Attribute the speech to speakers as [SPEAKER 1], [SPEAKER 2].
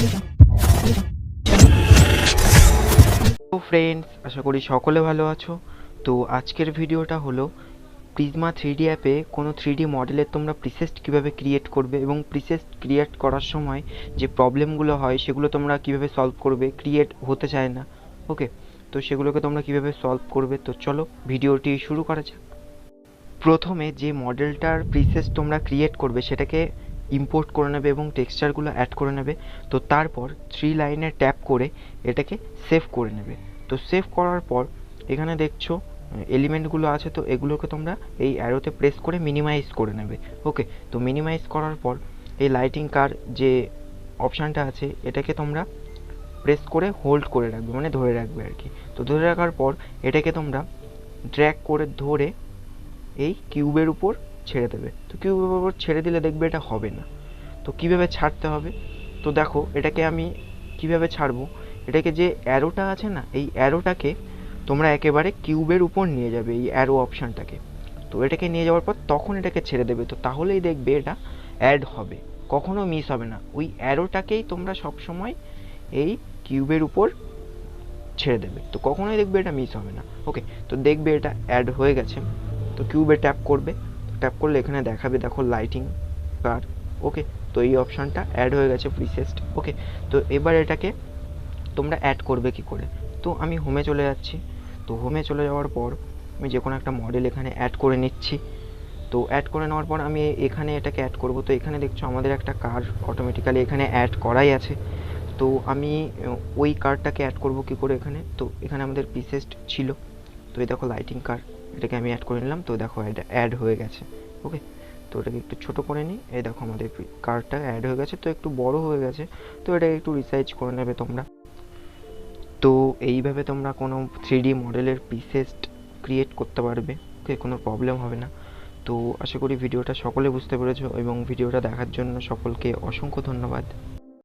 [SPEAKER 1] তো ফ্রেন্ডস, আশা করি সকলে ভালো আছো। তো আজকের ভিডিওটা হলো প্রিজমা 3D অ্যাপে কোনো 3D মডেলের তোমরা প্রিসেস্ট কীভাবে ক্রিয়েট করবে এবং প্রিসেস্ট ক্রিয়েট করার সময় যে প্রবলেমগুলো হয় সেগুলো তোমরা কীভাবে সলভ করবে, ক্রিয়েট হতে চায় না। ওকে, তো সেগুলোকে তোমরা কীভাবে সলভ করবে, তো চলো ভিডিওটি শুরু করা যাক। প্রথমে যে মডেলটার প্রিসেস্ট তোমরা ক্রিয়েট করবে সেটাকে ইম্পোর্ট করে নেবে এবং টেক্সচারগুলো অ্যাড করে নেবে। তো তারপর 3 লাইনে ট্যাপ করে এটাকে সেভ করে নেবে। তো সেভ করার পর এখানে দেখছো এলিমেন্টগুলো আছে, তো এগুলোকে তোমরা এই অ্যারোতে প্রেস করে মিনিমাইজ করে নেবে। ওকে, তো মিনিমাইজ করার পর এই লাইটিং কার যে অপশানটা আছে এটাকে তোমরা প্রেস করে হোল্ড করে রাখবে, মানে ধরে রাখবে আর কি। তো ধরে রাখার পর এটাকে তোমরা ড্র্যাগ করে ধরে এই কিউবের উপর ছেড়ে দেবে। তো কিউবের উপর ছেড়ে দিলে দেখবে এটা হবে না। তো কীভাবে ছাড়তে হবে, তো দেখো এটাকে আমি কিভাবে ছাড়বো। এটাকে যে অ্যারোটা আছে না, এই অ্যারোটাকে তোমরা একেবারে কিউবের উপর নিয়ে যাবে, এই অ্যারো অপশানটাকে। তো এটাকে নিয়ে যাওয়ার পর তখন এটাকে ছেড়ে দেবে। তো তাহলেই দেখবে এটা অ্যাড হবে, কখনো মিস হবে না। ওই অ্যারোটাকেই তোমরা সবসময় এই কিউবের উপর ছেড়ে দেবে, তো কখনোই দেখবে এটা মিস হবে না। ওকে, তো দেখবে এটা অ্যাড হয়ে গেছে। তো কিউবে ট্যাপ করবে, ট্যাপ করলে এখানে দেখাবে দেখো লাইটিং কার। ওকে, তো এই অপশানটা অ্যাড হয়ে গেছে প্রিসেস্ট। ওকে, তো এবার এটাকে তোমরা অ্যাড করবে কি করে। তো আমি হোমে চলে যাচ্ছি। তো হোমে চলে যাওয়ার পর আমি যে কোনো একটা মডেল এখানে অ্যাড করে নিচ্ছি। তো অ্যাড করে নেওয়ার পর আমি এখানে এটাকে অ্যাড করব। তো এখানে দেখছো আমাদের একটা কার অটোমেটিক্যালি এখানে অ্যাড করাই আছে। তো আমি ওই কারটাকে অ্যাড করব কি করে এখানে। তো এখানে আমাদের প্রিসেস্ট ছিল, তো এই দেখো লাইটিং কার, এটাকে আমি অ্যাড করে নিলাম। তো দেখো এটা অ্যাড হয়ে গেছে। ওকে, তো এটাকে একটু ছোটো করে নিই। এই দেখো আমাদের কারটা অ্যাড হয়ে গেছে, তো একটু বড় হয়ে গেছে। তো এটাকে একটু রিসাইজ করে নেবে তোমরা। তো এইভাবে তোমরা কোনো 3D মডেলের প্রিসেস্ট ক্রিয়েট করতে পারবে। ওকে, কোনো প্রবলেম হবে না। তো আশা করি ভিডিওটা সকলে বুঝতে পেরেছো এবং ভিডিওটা দেখার জন্য সকলকে অসংখ্য ধন্যবাদ।